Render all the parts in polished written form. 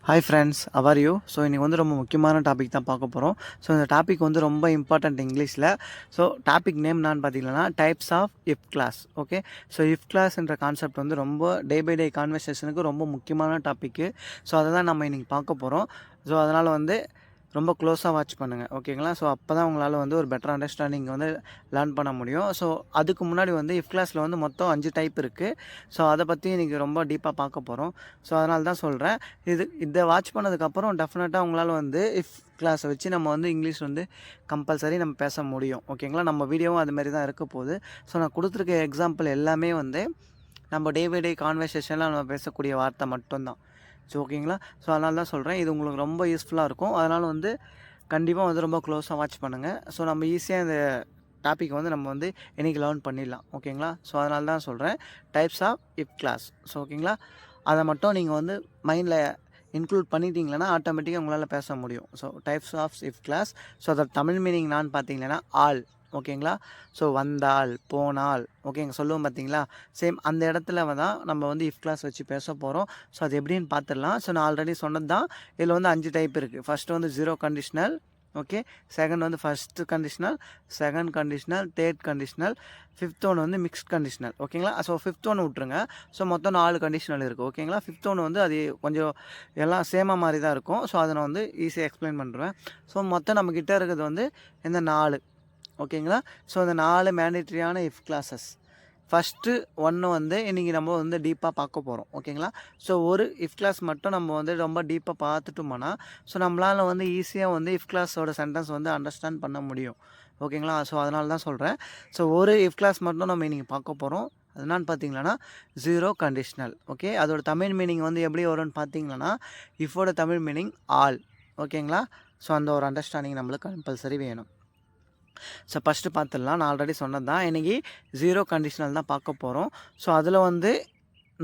Hi friends, how are you? So இன்றைக்கி வந்து ரொம்ப முக்கியமான டாபிக் தான் பார்க்க போகிறோம். ஸோ இந்த டாபிக் வந்து ரொம்ப இம்பார்ட்டண்ட் இங்கிலீஷில். ஸோ டாபிக் நேம் என்னான்னு பார்த்தீங்கன்னா types of if clause. Okay, so if கிளாஸ்ன்ற கான்செப்ட் வந்து ரொம்ப டே பை டே கான்வர்சேஷனுக்கு ரொம்ப முக்கியமான டாப்பிக்கு. ஸோ அதை தான் நம்ம இன்றைக்கி பார்க்க போகிறோம். ஸோ அதனால் வந்து ரொம்ப க்ளோஸாக வாட்ச் பண்ணுங்கள், ஓகேங்களா? ஸோ அப்போ தான் உங்களால் வந்து ஒரு பெட்டர் அண்டர்ஸ்டாண்டிங் வந்து லேர்ன் பண்ண முடியும். ஸோ அதுக்கு முன்னாடி வந்து இஃப் கிளாஸில் வந்து மொத்தம் 5 டைப் இருக்குது. ஸோ அதை பற்றி இன்றைக்கி ரொம்ப டீப்பாக பார்க்க போகிறோம். ஸோ அதனால தான் சொல்கிறேன். இதை வாட்ச் பண்ணதுக்கப்புறம் டெஃபினட்டாக உங்களால் வந்து இஃப் கிளாஸை வச்சு நம்ம வந்து இங்கிலீஷ் வந்து கம்பல்சரி நம்ம பேச முடியும், ஓகேங்களா? நம்ம வீடியோவும் அதுமாரி தான் இருக்க போகுது. ஸோ நான் கொடுத்துருக்க எக்ஸாம்பிள் எல்லாமே வந்து நம்ம டே பை டே கான்வர்சேஷனில் நம்ம பேசக்கூடிய வார்த்தை மட்டும்தான். ஸோ ஓகேங்களா? ஸோ அதனால தான் சொல்கிறேன், இது உங்களுக்கு ரொம்ப யூஸ்ஃபுல்லாக இருக்கும். அதனால் வந்து கண்டிப்பாக வந்து ரொம்ப க்ளோஸாக வாட்ச் பண்ணுங்கள். ஸோ நம்ம ஈஸியாக இந்த டாபிக் வந்து நம்ம வந்து இன்றைக்கி லேர்ன் பண்ணிடலாம், ஓகேங்களா? ஸோ அதனால தான் சொல்கிறேன் types of if clause. So ஓகேங்களா, அதை மட்டும் நீங்கள் வந்து மைண்டில் இன்க்ளூட் பண்ணிட்டீங்கன்னா ஆட்டோமேட்டிக்காக உங்களால் பேச முடியும். So types of if clause. So அதோட தமிழ் மீனிங் நான் பார்த்தீங்கன்னா ஆல், ஓகேங்களா? ஸோ வந்தால், போனால், ஓகேங்க, சொல்லுவோம் பார்த்தீங்களா? சேம் அந்த இடத்துல தான் நம்ம வந்து இஃப் கிளாஸ் வச்சு பேச போகிறோம். ஸோ அது எப்படின்னு பார்த்துடலாம். ஸோ நான் ஆல்ரெடி சொன்னது தான். இதில் வந்து 5 டைப் இருக்குது. ஃபஸ்ட்டு வந்து ஜீரோ கண்டிஷ்னல், ஓகே. செகண்ட் வந்து first conditional, second conditional, third conditional, fifth ஒன்று வந்து மிக்ஸ்ட் கண்டிஷ்னல், ஓகேங்களா? ஸோ ஃபிஃப்த் ஒன்று விட்ருங்க. ஸோ மொத்தம் 4 கண்டிஷ்னல் இருக்குது, ஓகேங்களா? ஃபிஃப்த் ஒன்று வந்து அது கொஞ்சம் எல்லாம் சேமாக மாதிரி தான் இருக்கும். ஸோ அதை நான் வந்து ஈஸியாக எக்ஸ்பிளைன் பண்ணுறேன். ஸோ மொத்தம் நம்மக்கிட்ட இருக்கிறது வந்து இந்த 4, ஓகேங்களா? ஸோ இந்த 4 மேண்டேட்ரியான இஃப் கிளாஸஸ். ஃபஸ்ட்டு ஒன்று வந்து இன்றைக்கி நம்ம வந்து டீப்பாக பார்க்க போகிறோம், ஓகேங்களா? ஸோ ஒரு இஃப் கிளாஸ் மட்டும் நம்ம வந்து ரொம்ப டீப்பாக பார்த்துட்டோம்னா ஸோ நம்மளால் வந்து ஈஸியாக வந்து இஃப் கிளாஸோட சென்டென்ஸ் வந்து அண்டர்ஸ்டாண்ட் பண்ண முடியும், ஓகேங்களா? ஸோ அதனால தான் சொல்கிறேன். ஸோ ஒரு இஃப் கிளாஸ் மட்டும் நம்ம இன்றைக்கி பார்க்க போகிறோம். அது என்னான்னு பார்த்தீங்கன்னா ஜீரோ கண்டிஷ்னல், ஓகே. அதோட தமிழ் மீனிங் வந்து எப்படி வரும்னு பார்த்தீங்கன்னா இஃபோட தமிழ் மீனிங் ஆல், ஓகேங்களா? ஸோ அந்த ஒரு அண்டர்ஸ்டாண்டிங் நம்மளுக்கு கம்பல்சரி வேணும். ஸோ ஃபஸ்ட்டு பார்த்துடலாம். நான் ஆல்ரெடி சொன்னது தான். இன்றைக்கி ஜீரோ கண்டிஷ்னல் தான் பார்க்க போகிறோம். ஸோ அதில் வந்து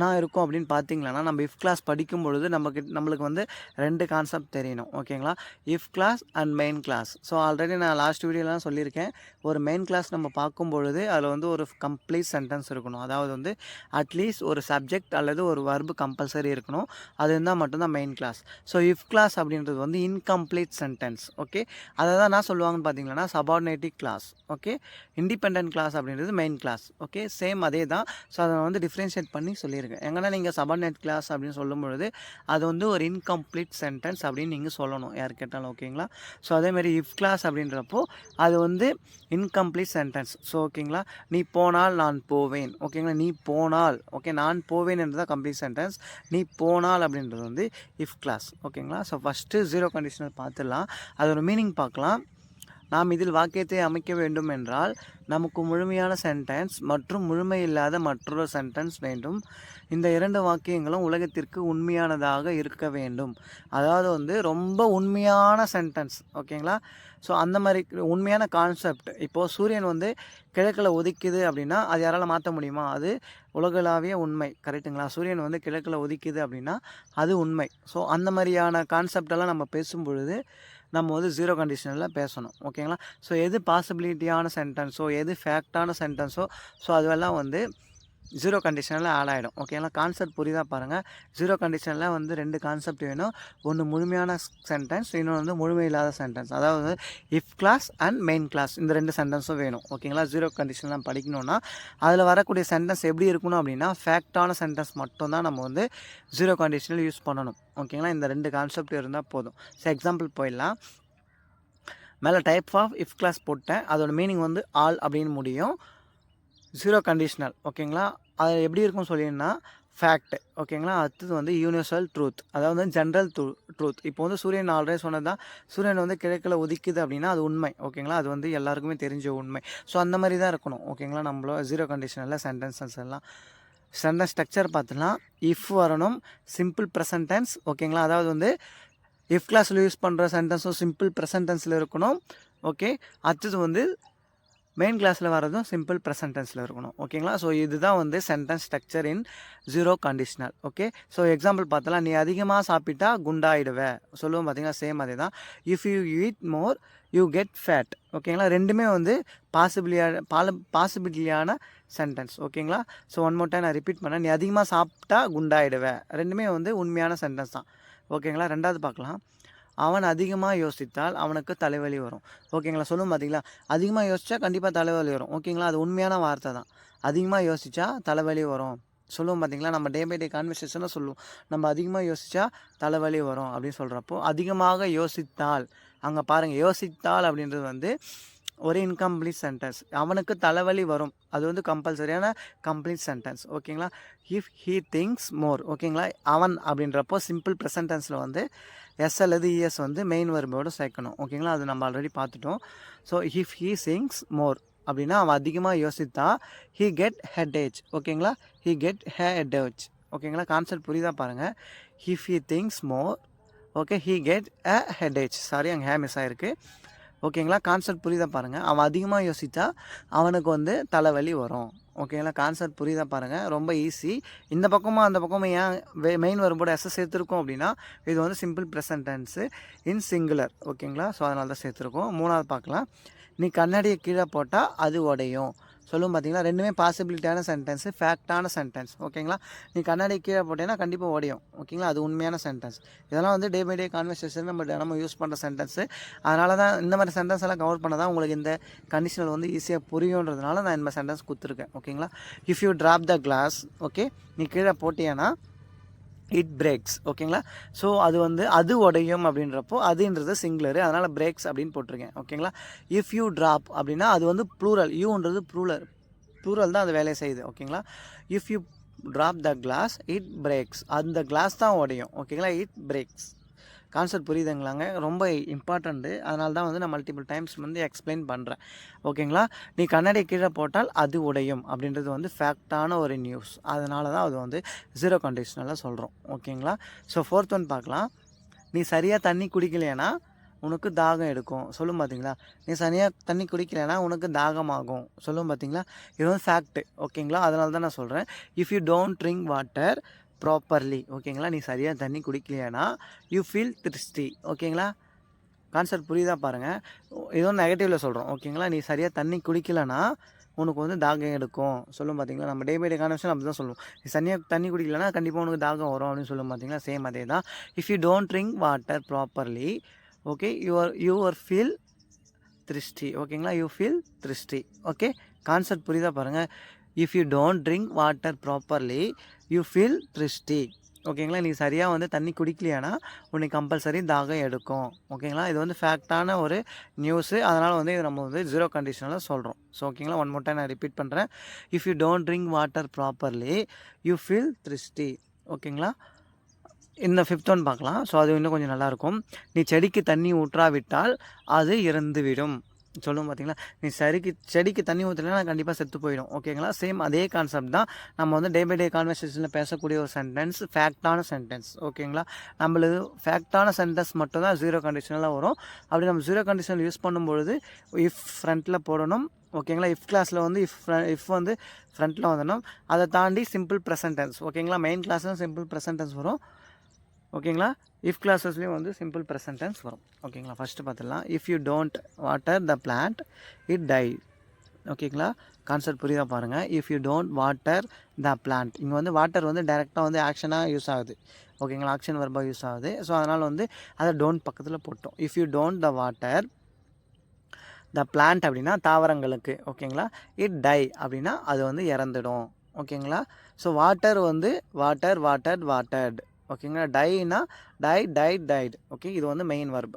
நான் இருக்கும் அப்படின்னு பார்த்தீங்கன்னா நம்ம இஃப் கிளாஸ் படிக்கும் பொழுது நம்மளுக்கு வந்து 2 கான்செப்ட் தெரியணும், ஓகேங்களா? If class and main clause. So already நான் லாஸ்ட் வீடியோலாம் சொல்லியிருக்கேன். ஒரு மெயின் கிளாஸ் நம்ம பார்க்கும் பொழுது அதில் வந்து ஒரு கம்ப்ளீட் சென்டென்ஸ் இருக்கணும். அதாவது வந்து அட்லீஸ்ட் ஒரு சப்ஜெக்ட் அல்லது ஒரு வர்பு கம்பல்சரி இருக்கணும். அது இருந்தால் மட்டும்தான் main clause. So if class அப்படின்றது வந்து இன்கம்ப்ளீட் சென்டென்ஸ், ஓகே. அதை தான் நான் சொல்லுவாங்கன்னு பார்த்தீங்கன்னா சபார்டினேட்டிவ் கிளாஸ், ஓகே. இண்டிபெண்டன்ட் கிளாஸ் அப்படின்றது மெயின் கிளாஸ், ஓகே. சேம் அதே தான். ஸோ அதை வந்து டிஃப்ரென்ஷியேட் பண்ணி சொல்லியிருக்கேன். எங்கன்னா நீங்கள் சபார்டினேட் கிளாஸ் அப்படின்னு சொல்லும்பொழுது அது வந்து ஒரு இன்கம்ப்ளீட் சென்டென்ஸ் அப்படின்னு நீங்கள் சொல்லணும் யார் கேட்டாலும், ஓகேங்களா? ஸோ அதேமாதிரி இஃப் கிளாஸ் அப்படின்றப்போ அது வந்து இன்கம்ப்ளீட் சென்டென்ஸ். ஸோ ஓகேங்களா, நீ போனால் நான் போவேன், ஓகேங்களா? நீ போனால், ஓகே, நான் போவேன் என்றது தான் கம்ப்ளீட் சென்டென்ஸ். நீ போனால் அப்படின்றது வந்து இஃப் கிளாஸ், ஓகேங்களா? ஸோ ஃபஸ்ட்டு ஜீரோ கண்டிஷனல் பார்த்துடலாம். அதோட மீனிங் பார்க்கலாம். நாம் இதில் வாக்கியத்தை அமைக்க வேண்டும் என்றால் நமக்கு முழுமையான சென்டென்ஸ் மற்றும் முழுமையில்லாத மற்றொரு சென்டென்ஸ் வேண்டும். இந்த 2 வாக்கியங்களும் உலகத்திற்கு உண்மையானதாக இருக்க வேண்டும். அதாவது வந்து ரொம்ப உண்மையான சென்டென்ஸ், ஓகேங்களா? ஸோ அந்த மாதிரி உண்மையான கான்செப்ட். இப்போது சூரியன் வந்து கிழக்கில் உதிக்குது அப்படின்னா அது யாரால் மாற்ற முடியுமா? அது உலகளாவிய உண்மை, கரெக்டுங்களா? சூரியன் வந்து கிழக்கில் உதிக்குது அப்படின்னா அது உண்மை. ஸோ அந்த மாதிரியான கான்செப்டெல்லாம் நம்ம பேசும்பொழுது நம்ம வந்து ஜீரோ கண்டிஷனில் பேசணும், ஓகேங்களா? ஸோ எது பாசிபிலிட்டியான சென்டென்ஸோ எது ஃபேக்டான சென்டென்ஸோ ஸோ அதுவெல்லாம் வந்து ஜீரோ கண்டிஷனில் ஆட் ஆகிடும், ஓகேங்களா? கான்செப்ட் புரியுதா பாருங்கள். ஜீரோ கண்டிஷனில் வந்து 2 கான்செப்ட் வேணும். ஒன்று முழுமையான சென்டென்ஸ், இன்னொன்று வந்து முழுமை இல்லாத சென்டென்ஸ். அதாவது if class and main clause, இந்த 2 சென்டென்ஸும் வேணும், ஓகேங்களா? ஜீரோ கண்டிஷன்லாம் படிக்கணும்னா அதில் வரக்கூடிய சென்டென்ஸ் எப்படி இருக்கணும் அப்படின்னா ஃபேக்டான சென்டென்ஸ் மட்டும்தான் நம்ம வந்து ஜீரோ கண்டிஷனில் யூஸ் பண்ணணும், ஓகேங்களா? இந்த 2 கான்செப்ட் இருந்தால் போதும். ஸோ எக்ஸாம்பிள் போயிடலாம். மேலே டைப் ஆஃப் இஃப் கிளாஸ் போட்டேன். அதோட மீனிங் வந்து ஆல் அப்படின்னு முடியும். ஜீரோ கண்டிஷ்னல், ஓகேங்களா? அது எப்படி இருக்கும்னு சொல்லிங்கன்னா ஃபேக்ட், ஓகேங்களா? அடுத்தது வந்து யூனிவர்சல் ட்ரூத், அதாவது வந்து ஜென்ரல் ட்ரூத். இப்போ வந்து சூரியன் ஆல்ரெடி சொன்னது தான். சூரியன் வந்து கிழக்கில் உதிக்குது அப்படின்னா அது உண்மை, ஓகேங்களா? அது வந்து எல்லாருக்குமே தெரிஞ்ச உண்மை. ஸோ அந்த மாதிரி தான் இருக்கணும், ஓகேங்களா? நம்மளோட ஜீரோ கண்டிஷனில் சென்டென்சஸ் எல்லாம். சென்டென்ஸ் ஸ்ட்ரக்சர் பார்த்துலாம். இஃப் வரணும், சிம்பிள் ப்ரெசன்ட் டென்ஸ், ஓகேங்களா? அதாவது வந்து இஃப் கிளாஸில் யூஸ் பண்ணுற சென்டென்ஸும் சிம்பிள் ப்ரெசன்ட் டென்ஸில் இருக்கணும், ஓகே. அடுத்தது வந்து மெயின் கிளாஸில் வரதும் சிம்பிள் ப்ரெசன்ட் டென்ஸில் இருக்கணும், ஓகேங்களா? ஸோ இதுதான் வந்து சென்டென்ஸ் ஸ்ட்ரக்சர் இன் zero conditional, okay. So example பார்த்தலாம். நீ அதிகமாக சாப்பிட்டா குண்டாயிடுவேன் சொல்லுவோம் பார்த்தீங்கன்னா சேம் அதே தான். If you eat more you get fat, ஓகேங்களா? ரெண்டுமே வந்து பாசிபிலிட்டியான சென்டென்ஸ். ஓகேங்களா? ஸோ ஒன் மோர் டைம் நான் ரிப்பீட் பண்ணேன். நீ அதிகமாக சாப்பிட்டா குண்டாயிடுவ. 2மே வந்து உண்மையான சென்டென்ஸ் தான். ஓகேங்களா? 2வது பார்க்கலாம். அவன் அதிகமாக யோசித்தால் அவனுக்கு தலைவலி வரும். ஓகேங்களா? சொல்லும் பார்த்தீங்களா? அதிகமாக யோசிச்சா கண்டிப்பாக தலைவலி வரும். ஓகேங்களா? அது உண்மையான வார்த்தை தான். அதிகமாக யோசிச்சா தலைவலி வரும். சொல்லுவோம் பார்த்தீங்களா? நம்ம டே பை டே கான்வர்சேஷனில் சொல்லுவோம். நம்ம அதிகமாக யோசிச்சா தலைவலி வரும் அப்படின்னு சொல்கிறப்போ, அதிகமாக யோசித்தால் அங்கே பாருங்கள், யோசித்தால் அப்படின்றது வந்து ஒரு இன்கம்ப்ளீட் சென்டென்ஸ். அவனுக்கு தலைவலி வரும். அது வந்து கம்பல்சரியான கம்ப்ளீட் சென்டென்ஸ். ஓகேங்களா? இஃப் ஹீ திங்க்ஸ் மோர். ஓகேங்களா? அவன் அப்படின்றப்போ சிம்பிள் ப்ரெசன்ட் டென்ஸில் வந்து எஸ் அல்லது இஎஸ் வந்து மெயின் வெர்போடு சேர்க்கணும். ஓகேங்களா? அது நம்ம ஆல்ரெடி பார்த்துட்டோம். So if he thinks more அப்படின்னா அவன் அதிகமாக யோசித்தா ஹீ கெட் ஹெடேஜ். ஓகேங்களா? He get headache. ஓகேங்களா? கான்செப்ட் புரியுதா பாருங்கள். If he thinks more, okay, he get a headache. Sorry, அங்கே ஹே மிஸ் ஆகிருக்கு. ஓகேங்களா? கான்செப்ட் புரியுதா பாருங்கள். அவன் அதிகமாக யோசித்தா அவனுக்கு வந்து தலைவலி வரும். ஓகேங்களா? கான்செப்ட் புரியுதா பாருங்கள். ரொம்ப ஈஸி. இந்த பக்கமும் அந்த பக்கமும் ஏன் மெயின் வெர்போட எஸ் சேர்த்துருக்கோம் அப்படின்னா, இது வந்து சிம்பிள் ப்ரெசன்ட் டென்ஸு இன் சிங்குலர். ஓகேங்களா? ஸோ அதனால தான் சேர்த்துருக்கோம். 3வது பார்க்கலாம். நீ கண்ணாடியை கீழே போட்டால் அது உடையும். சொல்லும் பார்த்தீங்களா? 2மே பாசிபிலிட்டியான சென்டென்ஸு, ஃபேக்டான சென்டென்ஸ். ஓகேங்களா? நீ கண்ணாடி கீழே போட்டேன்னா கண்டிப்பாக உடையும். ஓகேங்களா? அது உண்மையான சென்டென்ஸ். இதெல்லாம் வந்து டே பை டே கான்வர்சேஷன் நம்ம தினமும் யூஸ் பண்ணுற சென்டென்ஸு. அதனால தான் இந்த மாதிரி சென்டென்ஸ் எல்லாம் கவர் பண்ண தான் உங்களுக்கு இந்த கண்டிஷனல் வந்து ஈஸியாக புரியுன்றதுனால நான் இந்த சென்டென்ஸ் கொடுத்துருக்கேன். ஓகேங்களா? If you drop the glass, okay, நீ கீழே போட்டியானா இட் பிரேக்ஸ். ஓகேங்களா? ஸோ அது வந்து அது உடையும் அப்படின்றப்போ அதுன்றது சிங்குலரு, அதனால் பிரேக்ஸ் அப்படின்னு போட்டிருக்கேன். ஓகேங்களா? இஃப் யூ ட்ராப் அப்படின்னா அது வந்து ப்ளூரல், யூன்றது ப்ளூரல் தான் அது வேலையை செய்யுது. ஓகேங்களா? If you drop the glass it breaks, அந்த கிளாஸ் தான் உடையும். ஓகேங்களா? It breaks. கான்செப்ட் புரியுதுங்களாங்க? ரொம்ப இம்பார்ட்டண்ட்டு. அதனால தான் வந்து நான் மல்டிபிள் டைம்ஸ் வந்து எக்ஸ்பிளைன் பண்ணுறேன். ஓகேங்களா? நீ கண்ணாடி கீழே போட்டால் அது உடையும் அப்படின்றது வந்து ஃபேக்டான ஒரு நியூஸ். அதனால தான் அது வந்து ஜீரோ கண்டிஷனலாக சொல்கிறோம். ஓகேங்களா? ஸோ 4th ஒன் பார்க்கலாம். நீ சரியாக தண்ணி குடிக்கலைன்னா உனக்கு தாகம் எடுக்கும். சொல்லும் பார்த்தீங்களா? நீ சரியாக தண்ணி குடிக்கலைன்னா உனக்கு தாகமாகும். சொல்லும் பார்த்தீங்களா? இது வந்து ஃபேக்ட்டு. ஓகேங்களா? அதனால தான் நான் சொல்கிறேன். If you don't drink water properly, ஓகேங்களா, நீ சரியாக தண்ணி குடிக்கலையானா யூ ஃபீல் திர்ஸ்டி. ஓகேங்களா? கான்செப்ட் புரியுதா பாருங்கள். இது வந்து நெகட்டிவில் சொல்கிறோம். ஓகேங்களா? நீ சரியாக தண்ணி குடிக்கலைன்னா உனக்கு வந்து தாகம் எடுக்கும். சொல்லும் பார்த்தீங்களா? நம்ம டே பை டே கான்வர்சேஷன் அப்படி தான் சொல்லுவோம். நீ சரியாக தண்ணி குடிக்கலைன்னா கண்டிப்பாக உனக்கு தாகம் வரும் அப்படின்னு சொல்லும் பார்த்தீங்களா? சேம் அதே தான். If you don't drink water properly, okay, your feel thirsty. ஓகேங்களா? You feel thirsty. Okay, concept புரியுதா பாருங்கள். If you don't drink water properly you feel thirsty. ஓகேங்களா? நீ சரியாக வந்து தண்ணி குடிக்கலையானா உனக்கு கம்பல்சரி தாகம் எடுக்கும். ஓகேங்களா? இது வந்து ஃபேக்டான ஒரு நியூஸு. அதனால் வந்து இது நம்ம வந்து ஜீரோ கண்டிஷனில் சொல்கிறோம். ஸோ ஓகேங்களா? ஒன் மோர் டைம் நான் ரிப்பீட் பண்ணுறேன். If you don't drink water properly you feel thirsty. ஓகேங்களா? இந்த 5th ஒன் பார்க்கலாம். ஸோ அது இன்னும் கொஞ்சம் நல்லாயிருக்கும். நீ செடிக்கு தண்ணி ஊற்றாவிட்டால் அது இறந்துவிடும். சொல்லுவோம் பார்த்தீங்களா? நீ செடிக்கு தண்ணி ஊற்றலைன்னா கண்டிப்பாக செத்து போயிடும். ஓகேங்களா? சேம் அதே கான்செப்ட் தான். நம்ம வந்து டே பை டே கான்வர்சேஷனில் பேசக்கூடிய ஒரு சென்டென்ஸ், ஃபேக்டான சென்டென்ஸ். ஓகேங்களா? நம்மளுக்கு ஃபேக்டான சென்டென்ஸ் மட்டும் தான் ஜீரோ கண்டிஷனலாக வரும். அப்படி நம்ம ஜீரோ கண்டிஷனல் யூஸ் பண்ணும்பொழுது இஃப் ஃப்ரண்ட்டில் போடணும். ஓகேங்களா? இஃப் கிளாஸில் வந்து இஃப் வந்து ஃப்ரண்ட்டில் வந்துடணும். அதை தாண்டி சிம்பிள் ப்ரெசன்ட் டென்ஸ். ஓகேங்களா? மெயின் கிளாஸில் சிம்பிள் ப்ரெசன்ட் டென்ஸ் வரும். ஓகேங்களா? இஃப் கிளாஸஸ்லேயும் வந்து சிம்பிள் ப்ரெசன்ட் டென்ஸ் வரும். ஓகேங்களா? ஃபஸ்ட்டு பார்த்துடலாம். If you don't water the plant it die. ஓகேங்களா? கான்செப்ட் புரியுதா பாருங்கள். If you don't water the plant, இங்கே வந்து வாட்டர் வந்து டைரெக்டாக வந்து ஆக்ஷனாக யூஸ் ஆகுது. ஓகேங்களா? ஆக்ஷன் வெர்பாக யூஸ் ஆகுது. ஸோ அதனால் வந்து அதை டோன்ட் பக்கத்தில் போட்டோம். If you don't the water the plant அப்படின்னா தாவரங்களுக்கு. ஓகேங்களா? இட் டை அப்படின்னா அது வந்து இறந்துடும். ஓகேங்களா? ஸோ வாட்டர் வந்து வாட்டர்ட். ஓகேங்களா? டைனா டைட். ஓகே, இது வந்து மெயின் வர்ப்.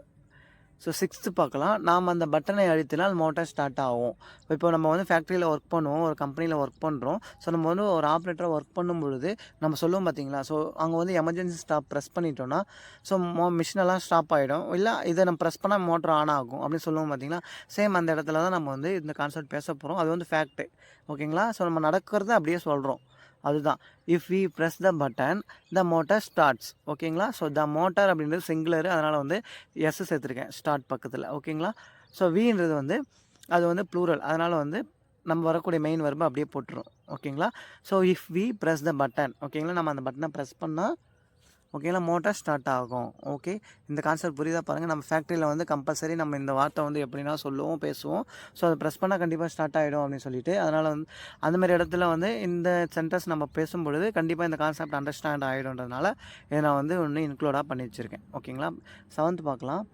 ஸோ 6th பார்க்கலாம். நாம் அந்த பட்டனை அழுத்தினால் மோட்டார் ஸ்டார்ட் ஆகும். இப்போ நம்ம வந்து ஃபேக்ட்ரியில் ஒர்க் பண்ணுவோம், ஒரு கம்பெனியில் ஒர்க் பண்ணுறோம். ஸோ நம்ம வந்து ஒரு ஆப்ரேட்டராக ஒர்க் பண்ணும் பொழுது நம்ம சொல்லுவோம் பார்த்தீங்களா? ஸோ அங்கே வந்து எமர்ஜென்சி ஸ்டாப் ப்ரெஸ் பண்ணிட்டோன்னா ஸோ மிஷினெல்லாம் ஸ்டாப் ஆகிடும். இல்லை இதை நம்ம ப்ரெஸ் பண்ணால் மோட்டர் ஆன் ஆகும் அப்படின்னு சொல்லுவோம் பார்த்தீங்களா? சேம் அந்த இடத்துல தான் நம்ம வந்து இந்த கான்செப்ட் பேச போகிறோம். அது வந்து ஃபேக்ட்டு. ஓகேங்களா? ஸோ நம்ம நடக்கிறத அப்படியே சொல்கிறோம். அதுதான். If we press the button the motor starts. ஓகேங்களா? ஸோ த மோட்டார் அப்படின்றது சிங்குலரு, அதனால் வந்து எஸ் சேர்த்துருக்கேன் ஸ்டார்ட் பக்கத்தில். ஓகேங்களா? ஸோ வின்றது வந்து அது வந்து ப்ளூரல், அதனால் வந்து நம்ம வரக்கூடிய மெயின் வர்பை அப்படியே போட்டுரும். ஓகேங்களா? So if we press the button, ஓகேங்களா, நம்ம அந்த பட்டனை ப்ரெஸ் பண்ணால் ஓகேங்களா, மோட்டார் ஸ்டார்ட் ஆகும். ஓகே, இந்த கான்செப்ட் புரியுதா பாருங்கள். நம்ம ஃபேக்ட்ரியில் வந்து கம்பல்சரி நம்ம இந்த வார்த்தை வந்து எப்படின்னா சொல்லுவோம், பேசுவோம். ஸோ அதை ப்ரெஸ் பண்ணால் கண்டிப்பாக ஸ்டார்ட் ஆகிடும் அப்படின்னு சொல்லிட்டு, அதனால் வந்து அந்தமாதிரி இடத்துல வந்து இந்த சென்டென்ஸ் நம்ம பேசும்பொழுது கண்டிப்பாக இந்த கான்செப்ட் அண்டர்ஸ்டாண்ட் ஆகிடும்ன்றதுனால இதை நான் வந்து ஒன்று இன்க்ளூடாக பண்ணி வச்சுருக்கேன். ஓகேங்களா, 7th பார்க்கலாம்.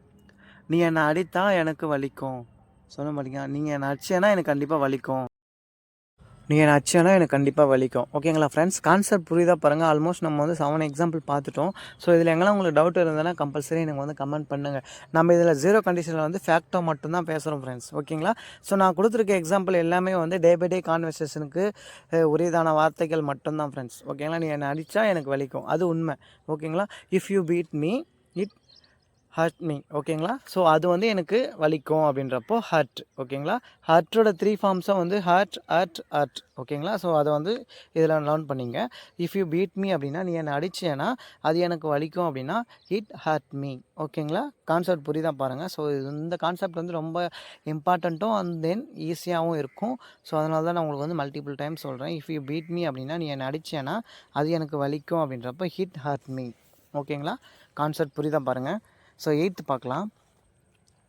நீ என்னை அடித்தா எனக்கு வலிக்கும். சொல்ல மாட்டீங்க, நீங்கள் என்னை அடிச்சேன்னா எனக்கு கண்டிப்பாக வலிக்கும். நீங்கள் என்னை அடிச்சேன்னா எனக்கு கண்டிப்பாக வலிக்கும். ஓகேங்களா ஃப்ரெண்ட்ஸ், கான்செப்ட் புரியுதா பாருங்கள். ஆல்மோஸ்ட் நம்ம வந்து 7 எக்ஸாம்பிள் பார்த்துட்டோம். ஸோ இதில் எங்கெல்லாம் உங்களுக்கு டவுட் இருந்ததுன்னா கம்பல்சரி எனக்கு வந்து கமெண்ட் பண்ணுங்கள். நம்ம இதில் 0 கண்டிஷனில் வந்து ஃபேக்டோ மட்டும்தான் பேசுகிறோம் ஃப்ரெண்ட்ஸ். ஓகேங்களா, ஸோ நான் கொடுத்துருக்க எக்ஸாம்பிள் எல்லாமே வந்து டே பை டே கான்வர்சேஷனுக்கு உரியதான வார்த்தைகள் மட்டும்தான் ஃப்ரெண்ட்ஸ். ஓகேங்களா, நீ என்னை அடித்தா எனக்கு வலிக்கும், அது உண்மை. ஓகேங்களா, if you beat me it hurt me. ஓகேங்களா, ஸோ அது வந்து எனக்கு வலிக்கும் அப்படின்றப்போ ஹர்ட். ஓகேங்களா, ஹர்ட்டோட 3 ஃபார்ம்ஸும் வந்து ஹர்ட், ஹர்ட். ஓகேங்களா, ஸோ அதை வந்து இதில் லேர்ன் பண்ணிங்க. இஃப் யூ பீட் மீ அப்படின்னா நீ என்னை அடிச்சேன்னா அது எனக்கு வலிக்கும் அப்படின்னா இட் ஹர்ட் மீ. ஓகேங்களா, கான்செப்ட் புரியுதா பாருங்கள். ஸோ இந்த கான்செப்ட் வந்து ரொம்ப இம்பார்ட்டண்ட்டும் அண்ட் தென் ஈஸியாகவும் இருக்கும். ஸோ அதனால தான் நான் உங்களுக்கு வந்து மல்டிபிள் டைம் சொல்கிறேன். இஃப் யூ பீட் மீ அப்படின்னா நீ என்னை அடிச்சேன்னா அது எனக்கு வலிக்கும் அப்படின்றப்போ ஹிட் ஹர்ட் மீ. ஓகேங்களா, கான்செப்ட் புரியுதா பாருங்கள். ஸோ 8th பார்க்கலாம்.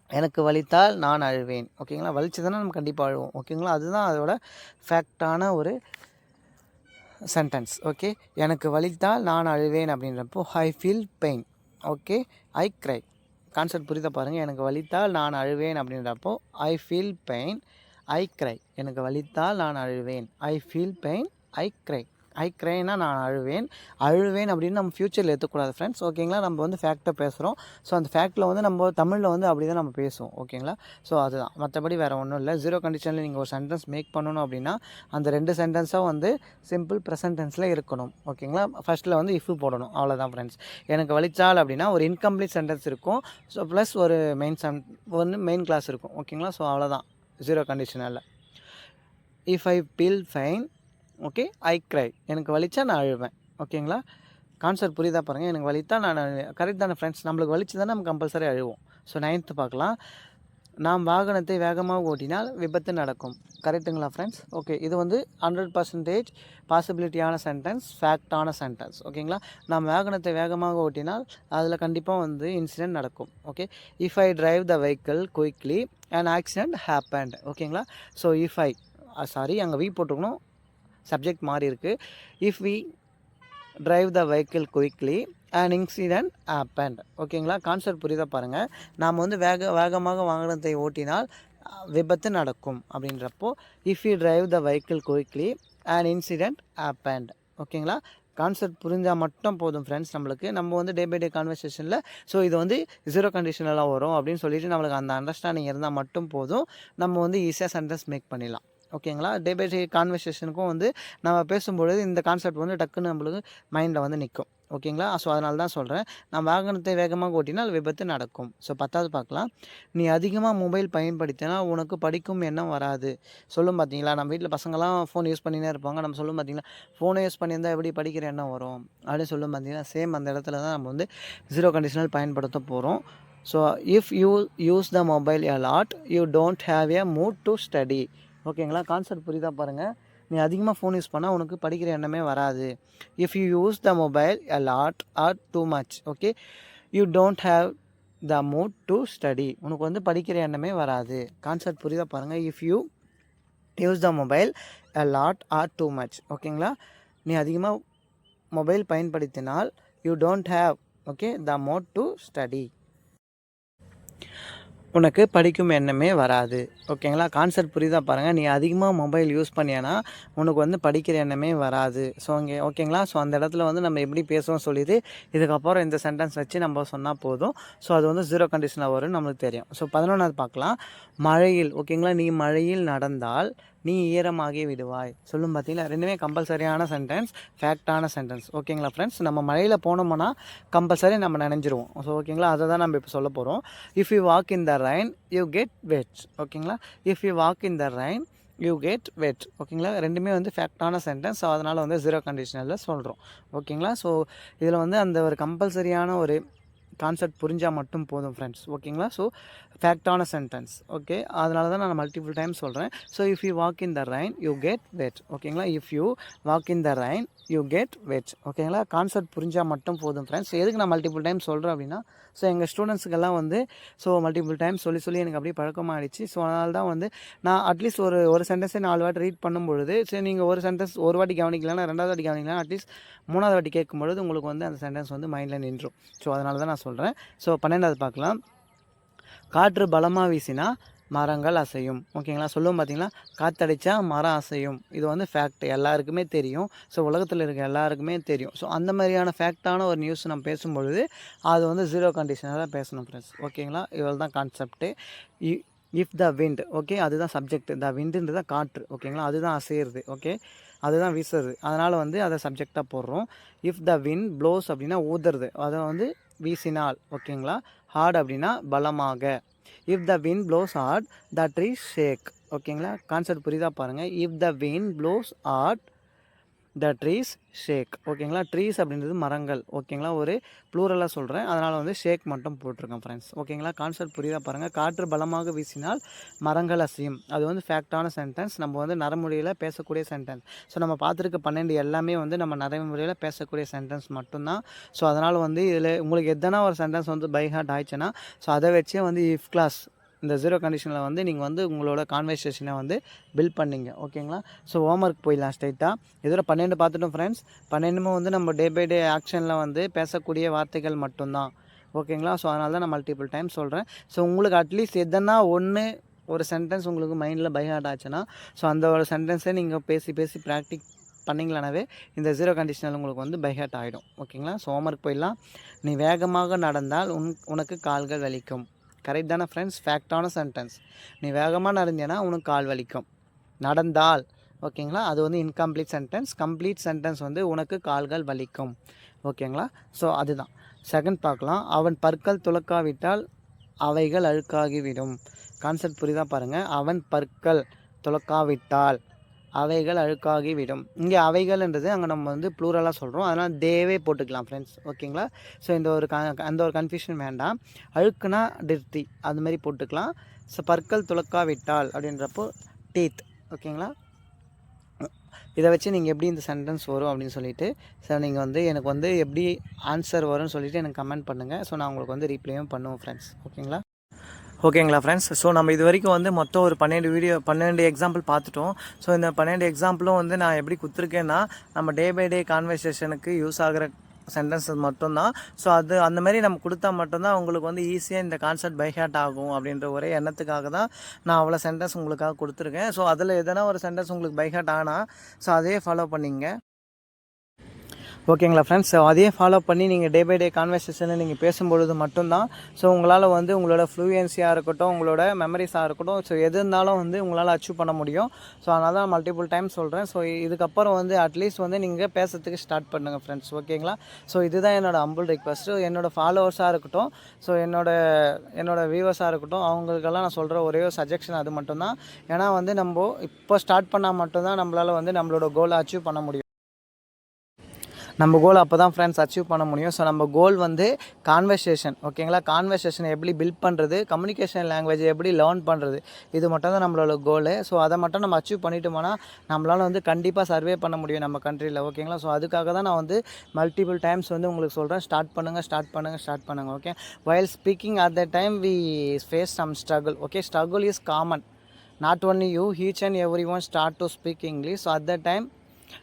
எனக்கு வலித்தால் நான் அழுவேன். ஓகேங்களா, வலிச்சதுன்னா நம்ம கண்டிப்பாக அழுவோம். ஓகேங்களா, அதுதான் அதோட ஃபேக்டான ஒரு சென்டென்ஸ். ஓகே, எனக்கு வலித்தால் நான் அழுவேன் அப்படின்றப்போ I feel pain. Okay, I cry. Concept புரியுதா பாருங்கள். எனக்கு வலித்தால் நான் அழுவேன் அப்படின்றப்போ I feel pain, I cry. எனக்கு வலித்தால் நான் அழுவேன், I feel pain, I cry. I க்ரைனா நான் அழுவேன் அப்படின்னு நம்ம ஃப்யூச்சரில் ஏற்றக்கூடாது ஃப்ரெண்ட்ஸ். ஓகேங்களா, நம்ம வந்து ஃபேக்டை பேசுகிறோம். ஸோ அந்த ஃபேக்டில் வந்து நம்ம தமிழில் வந்து அப்படி தான் நம்ம பேசுவோம். ஓகேங்களா, ஸோ அதுதான், மற்றபடி வேறு ஒன்றும் இல்லை. 0 கண்டிஷனில் நீங்கள் ஒரு சென்டென்ஸ் மேக் பண்ணணும் அப்படின்னா அந்த 2 சென்டென்ஸாக வந்து சிம்பிள் ப்ரெசன்ட் டென்ஸில் இருக்கணும். ஓகேங்களா, ஃபஸ்ட்டில் வந்து இஃப் போடணும், அவ்வளோதான் ஃப்ரெண்ட்ஸ். எனக்கு வலிச்சால் அப்படின்னா ஒரு இன்கம்ப்ளீட் சென்டென்ஸ் இருக்கும். ஸோ ப்ளஸ் ஒரு மெயின் கிளாஸ் இருக்கும். ஓகேங்களா, ஸோ அவ்வளோதான் 0 கண்டிஷனில். If I feel fine, okay, I cry. எனக்கு வலிச்சா நான் அழுவேன். ஓகேங்களா, கான்செப்ட் புரியுதா பாருங்கள். எனக்கு வலித்தா நான் அழுவேன். கரெக்ட் தானே ஃப்ரெண்ட்ஸ், நம்மளுக்கு வலிச்சு தானே நம்ம கம்பல்சரி அழுவோம். ஸோ 9th பார்க்கலாம். நாம் வாகனத்தை வேகமாக ஓட்டினால் விபத்து நடக்கும். கரெக்டுங்களா ஃப்ரெண்ட்ஸ்? ஓகே, இது வந்து 100% பாசிபிலிட்டியான சென்டென்ஸ், ஃபேக்டான சென்டென்ஸ். ஓகேங்களா, நாம் வாகனத்தை வேகமாக ஓட்டினால் அதில் கண்டிப்பாக வந்து இன்சிடென்ட் நடக்கும். Okay, if I drive the vehicle quickly and accident happened. ஓகேங்களா, ஸோ இஃப் ஐ அங்கே வி போட்டுக்கணும், சப்ஜெக்ட் மாறி இருக்குது. If we drive the vehicle quickly and incident happened. ஓகேங்களா, கான்செப்ட் புரியுதா பாருங்கள். நாம் வந்து வேகமாக வாகனத்தை ஓட்டினால் விபத்து நடக்கும் அப்படின்றப்போ if you drive the vehicle quickly and incident happened. ஓகேங்களா, கான்செப்ட் புரிஞ்சால் மட்டும் போதும் ஃப்ரெண்ட்ஸ் நம்மளுக்கு. நம்ம வந்து டே பை டே கான்வர்சேஷனில் ஸோ இது வந்து 0 கண்டிஷனெல்லாம் வரும் அப்படின்னு சொல்லிட்டு நம்மளுக்கு அந்த அண்டர்ஸ்டாண்டிங் இருந்தால் மட்டும் போதும். நம்ம வந்து ஈஸியாக சென்டென்ஸ் மேக் பண்ணிடலாம். ஓகேங்களா, டே பை டே கான்வர்சேஷனுக்கும் வந்து நம்ம பேசும்பொழுது இந்த கான்செப்ட் வந்து டக்குன்னு நம்மளுக்கு மைண்டில் வந்து நிற்கும். ஓகேங்களா, ஸோ அதனால தான் சொல்கிறேன், நான் வாகனத்தை வேகமாக ஓட்டினால் விபத்து நடக்கும். ஸோ 10th பார்க்கலாம். நீ அதிகமாக மொபைல் பயன்படுத்தினா உனக்கு படிக்கும் எண்ணம் வராது. சொல்லும் பார்த்தீங்களா, நம்ம வீட்டில் பசங்களாம் ஃபோன் யூஸ் பண்ணினே இருப்பாங்க. நம்ம சொல்லும் பார்த்தீங்களா, ஃபோனை யூஸ் பண்ணியிருந்தால் எப்படி படிக்கிற எண்ணம் வரும் அப்படின்னு சொல்லும் பார்த்தீங்கன்னா, சேம் அந்த இடத்துல தான் நம்ம வந்து 0 கண்டிஷனல் பயன்படுத்த போகிறோம். So if you use the mobile a lot you don't have a mood to study. ஓகேங்களா, கான்செப்ட் புரியுதா பாருங்கள். நீ அதிகமாக ஃபோன் யூஸ் பண்ணால் உனக்கு படிக்கிற எண்ணமே வராது. If you use the mobile a lot or too much, okay, you don't have the mood to study. உனக்கு வந்து படிக்கிற எண்ணமே வராது. கான்செப்ட் புரியுதா பாருங்கள். If you use the mobile a lot or too much. ஓகேங்களா, நீ அதிகமாக மொபைல் பயன்படுத்தினால் you don't have, okay, the mood to study. உனக்கு படிக்கும் எண்ணமே வராது. ஓகேங்களா, கான்செப்ட் புரியுதா பாருங்கள். நீ அதிகமாக மொபைல் யூஸ் பண்ணியானா உனக்கு வந்து படிக்கிற எண்ணமே வராது. ஸோ இங்கே ஓகேங்களா, ஸோ அந்த இடத்துல வந்து நம்ம எப்படி பேசுவோம் சொல்லிட்டு இதுக்கப்புறம் இந்த சென்டென்ஸ் வச்சு நம்ம சொன்னால் போதும். ஸோ அது வந்து 0 கண்டிஷனில் வரும்னு நம்மளுக்கு தெரியும். ஸோ 11வது பார்க்கலாம். மழையில், ஓகேங்களா, நீ மழையில் நடந்தால் நீ ஈரமாகி விடுவாய். சொல்லும் பார்த்தீங்களா, ரெண்டுமே கம்பல்சரியான சென்டென்ஸ், ஃபேக்டான சென்டென்ஸ். ஓகேங்களா ஃப்ரெண்ட்ஸ், நம்ம மழையில் போனோம்னா கம்பல்சரி நம்ம நினைஞ்சிருவோம். ஸோ ஓகேங்களா, அதை தான் நம்ம இப்போ சொல்ல போகிறோம். If you walk in the rain you get wet. ஓகேங்களா, if you walk in the rain you get wet. ஓகேங்களா, ரெண்டுமே வந்து ஃபேக்டான சென்டென்ஸ். ஸோ அதனால் வந்து 0 கண்டிஷனில் சொல்கிறோம். ஓகேங்களா, ஸோ இதில் வந்து அந்த ஒரு கம்பல்சரியான ஒரு கான்செப்ட் புரிஞ்சால் மட்டும் போதும் ஃப்ரெண்ட்ஸ். ஓகேங்களா, ஸோ ஃபேக்டான சென்டென்ஸ். ஓகே, அதனால தான் நான் மல்டிபிள் டைம் சொல்கிறேன். So if you walk in the rain you get wet. ஓகேங்களா, if you walk in the rain you get wet. ஓகேங்களா? கான்செப்ட் புரிஞ்சால் மட்டும் போதும் ஃப்ரெண்ட்ஸ். எதுக்கு நான் மல்டிபிள் டைம் சொல்கிறேன் அப்படின்னா, ஸோ எங்கள் ஸ்டூடெண்ட்ஸுக்கெல்லாம் வந்து ஸோ மல்டிபிள் டைம் சொல்லி எனக்கு அப்படியே பழக்கமாகிடுச்சு. ஸோ அதனால தான் வந்து நான் அட்லீஸ்ட் ஒரு சென்டென்ஸே 4 வாட்டி ரீட் பண்ணும்பொழுது, சரி நீங்கள் ஒரு சென்டென்ஸ் ஒரு வாட்டி கவனிக்கலன்னா 2வது வாட்டி கவனிக்கலாம், அட்லீஸ்ட் 3வது வாட்டி கேட்கும்பொழுது உங்களுக்கு வந்து அந்த சென்டென்ஸ் வந்து மைண்டில் நின்றும். ஸோ அதனால தான் நான் சொல்கிறேன். ஸோ 12வது பார்க்கலாம். காற்று பலமாக வீசினா மரங்கள் அசையும். ஓகேங்களா? சொல்லுவோம் பார்த்தீங்களா, காற்றடிச்சா மரம் அசையும். இது வந்து ஃபேக்ட், எல்லாருக்குமே தெரியும். ஸோ உலகத்தில் இருக்க எல்லாருக்குமே தெரியும். ஸோ அந்த மாதிரியான ஃபேக்டான ஒரு நியூஸ் நம்ம பேசும்பொழுது அது வந்து 0 கண்டிஷனாக தான் பேசணும் ஃப்ரெண்ட்ஸ். ஓகேங்களா? இவ்வளோ தான் concept. If the wind, okay, அதுதான் சப்ஜெக்ட். த விண்டுன்றது தான் காற்று. ஓகேங்களா? அதுதான் அசையிறது. ஓகே, அதுதான் வீசுறது. அதனால் வந்து அதை சப்ஜெக்டாக போடுறோம். இஃப் த விண்ட் ப்ளோஸ் அப்படின்னா ஊதுறது, அதை வந்து வீசினால். ஓகேங்களா? ஹார்ட் அப்படின்னா பலமாக. If the wind blows hard the trees shake. ஓகேங்களா? கான்செப்ட் புரியுதா பாருங்கள். If the wind blows hard the trees shake. ஓகேங்களா? ட்ரீஸ் அப்படின்றது மரங்கள். ஓகேங்களா? ஒரு ப்ளூரலாக சொல்கிறேன், அதனால் வந்து ஷேக் மட்டும் போட்டிருக்கேன் ஃப்ரெண்ட்ஸ். ஓகேங்களா? கான்செப்ட் புரியுதா பாருங்கள். காற்று பலமாக வீசினால் மரங்கள் அசையும். அது வந்து ஃபேக்டான சென்டென்ஸ். நம்ம வந்து நடைமுறையில் பேசக்கூடிய சென்டென்ஸ். ஸோ நம்ம பார்த்துருக்க 12 எல்லாமே வந்து நம்ம நடைமுறையில் பேசக்கூடிய சென்டென்ஸ் மட்டும்தான். ஸோ அதனால் வந்து இதில் உங்களுக்கு எதனா ஒரு சென்டென்ஸ் வந்து பை ஹார்ட் ஆயிடுச்சுன்னா ஸோ அதை வச்சே வந்து இஃப் கிளாஸ் இந்த 0 கண்டிஷனில் வந்து நீங்கள் வந்து உங்களோட கான்வர்சேஷனை வந்து பில்ட் பண்ணிங்க. ஓகேங்களா? ஸோ ஹோம்ஒர்க் போயிடலாம் ஸ்ட்ரைட்டாக. இதோட 12 பார்த்துட்டோம் ஃப்ரெண்ட்ஸ். 12மே வந்து நம்ம டே பை டே ஆக்ஷனில் வந்து பேசக்கூடிய வார்த்தைகள் மட்டும்தான். ஓகேங்களா? ஸோ அதனால தான் நான் மல்டிபிள் டைம் சொல்கிறேன். ஸோ உங்களுக்கு அட்லீஸ்ட் எதனா ஒரு சென்டென்ஸ் உங்களுக்கு மைண்டில் பை ஹார்ட் ஆச்சுன்னா ஸோ அந்த ஒரு சென்டென்ஸை நீங்கள் பேசி ப்ராக்டிக் பண்ணிங்களானாவே இந்த 0 கண்டிஷனல் உங்களுக்கு வந்து பை ஹார்ட் ஆகிடும். ஓகேங்களா? ஸோ ஹோம்ஒர்க் போயிடலாம். நீ வேகமாக நடந்தால் உனக்கு கால்கள் வலிக்கும். கரெக்ட் தானே ஃப்ரெண்ட்ஸ்? ஃபேக்டான சென்டென்ஸ். நீ வேகமாக நடந்தேன்னா உனக்கு கால் வலிக்கும். நடந்தால், ஓகேங்களா, அது வந்து இன்கம்ப்ளீட் சென்டென்ஸ். கம்ப்ளீட் சென்டென்ஸ் வந்து உனக்கு கால்கள் வலிக்கும். ஓகேங்களா? ஸோ அதுதான். செகண்ட் பார்க்கலாம். அவன் பற்கள் துலக்காவிட்டால் அவைகள் அழுக்காகிவிடும். கான்செப்ட் புரியுதா பாருங்கள். அவன் பற்கள் துலக்காவிட்டால் அவைகள் அழுக்காகிவிடும். இங்கே அவைகள்ன்றது அங்கே நம்ம வந்து ப்ளூரலாக சொல்கிறோம், அதனால் தேவே போட்டுக்கலாம் ஃப்ரெண்ட்ஸ். ஓகேங்களா? ஸோ அந்த ஒரு கன்ஃபியூஷன் வேண்டாம். அழுக்குனா டிர்ட்டி அது மாதிரி போட்டுக்கலாம். ஸோ பற்கள் துலக்காவிட்டால் அப்படின்றப்போ டீத். ஓகேங்களா? இதை வச்சு நீங்கள் எப்படி இந்த சென்டென்ஸ் வரும் அப்படின்னு சொல்லிட்டு ஸோ நீங்கள் வந்து எனக்கு வந்து எப்படி ஆன்சர் வரும்னு சொல்லிவிட்டு எனக்கு கமெண்ட் பண்ணுங்கள். ஸோ நான் உங்களுக்கு வந்து ரீப்ளேயும் பண்ணுவேன் ஃப்ரெண்ட்ஸ். ஓகேங்களா ஃப்ரெண்ட்ஸ்? ஸோ நம்ம இது வரைக்கும் வந்து மொத்தம் ஒரு 12 எக்ஸாம்பிள் பார்த்துட்டோம். ஸோ இந்த 12 எக்ஸாம்பிளும் வந்து நான் எப்படி கொடுத்துருக்கேன்னா நம்ம டே பை டே கான்வர்சேஷனுக்கு யூஸ் ஆகிற சென்டென்ஸ் மட்டும்தான். ஸோ அந்த மாதிரி நம்ம கொடுத்தா மட்டும்தான் உங்களுக்கு வந்து ஈஸியாக இந்த கான்செப்ட் பை ஹார்ட் ஆகும் அப்படின்ற ஒரே எண்ணத்துக்காக தான் நான் அவ்வளோ சென்டென்ஸ் உங்களுக்காக கொடுத்துருக்கேன். ஸோ அதில் எதனா ஒரு சென்டென்ஸ் உங்களுக்கு பை ஹார்ட் ஆனால் ஸோ அதையே ஃபாலோ பண்ணிங்க. ஓகேங்களா ஃப்ரெண்ட்ஸ்? ஸோ அதையே ஃபாலோ பண்ணி நீங்கள் டே பை டே கான்வர்சேஷனில் நீங்கள் பேசும்பொழுது மட்டும்தான் ஸோ உங்களால் வந்து உங்களோட ஃப்ளூயன்சியாக இருக்கட்டும், உங்களோட மெமரிஸாக இருக்கட்டும், ஸோ எது இருந்தாலும் வந்து உங்களால் அச்சீவ் பண்ண முடியும். ஸோ அதனால தான் மல்டிபிள் டைம் சொல்கிறேன். ஸோ இதுக்கப்புறம் வந்து அட்லீஸ்ட் வந்து நீங்கள் பேசுறதுக்கு ஸ்டார்ட் பண்ணுங்கள் ஃப்ரெண்ட்ஸ். ஓகேங்களா? ஸோ இதுதான் என்னோடய ஹம்பிள் ரிக்வெஸ்ட்டு. என்னோடய ஃபாலோவர்ஸாக இருக்கட்டும், ஸோ என்னோட வியூவர்ஸாக இருக்கட்டும், அவங்களுக்கெல்லாம் நான் சொல்கிற ஒரே ஒரு சஜெக்ஷன் அது மட்டும்தான். ஏன்னா வந்து நம்ம இப்போ ஸ்டார்ட் பண்ணால் மட்டும்தான் நம்மளால் வந்து நம்மளோட கோலை அச்சீவ் பண்ண முடியும். நம்ம கோல் அப்போ தான் ஃப்ரெண்ட்ஸ் அச்சீவ் பண்ண முடியும். ஸோ நம்ம கோல் வந்து கான்வர்சேஷன். ஓகேங்களா? கான்வர்சேஷனை எப்படி பில்ட் பண்ணுறது, கம்யூனிகேஷன் லாங்குவேஜை எப்படி லேர்ன் பண்ணுறது, இது மட்டும் தான் நம்மளோட கோலு. ஸோ அதை மட்டும் நம்ம அச்சீவ் பண்ணிட்டோம்னா நம்மளால் வந்து கண்டிப்பாக சர்வே பண்ண முடியும் நம்ம கண்ட்ரியில். ஓகேங்களா? ஸோ அதுக்காக தான் நான் வந்து மல்டிபிள் டைம்ஸ் வந்து உங்களுக்கு சொல்கிறேன், ஸ்டார்ட் பண்ணுங்கள். Okay, while speaking at the time we face some struggle. Okay, struggle is common. Not only you, each and everyone start to speak English. So at that time,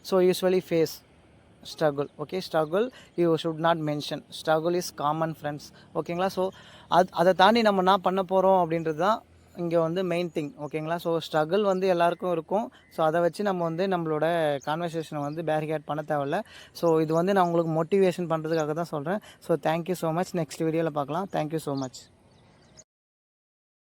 so usually face struggle. Okay, struggle you should not mention. Struggle is common friends. ஓகேங்களா? So அதை தாண்டி நம்ம என்ன பண்ண போகிறோம் அப்படின்றது தான் இங்கே வந்து மெயின் திங். ஓகேங்களா? ஸோ ஸ்ட்ரகிள் வந்து எல்லாருக்கும் இருக்கும். ஸோ அதை வச்சு நம்ம வந்து நம்மளோட கான்வர்சேஷனை வந்து பேரிகேட் பண்ண தேவையில்ல. ஸோ இது வந்து நான் உங்களுக்கு மோட்டிவேஷன் பண்ணுறதுக்காக தான் சொல்கிறேன். So thank you so much. Next வீடியோவில் பார்க்கலாம். Thank you so much.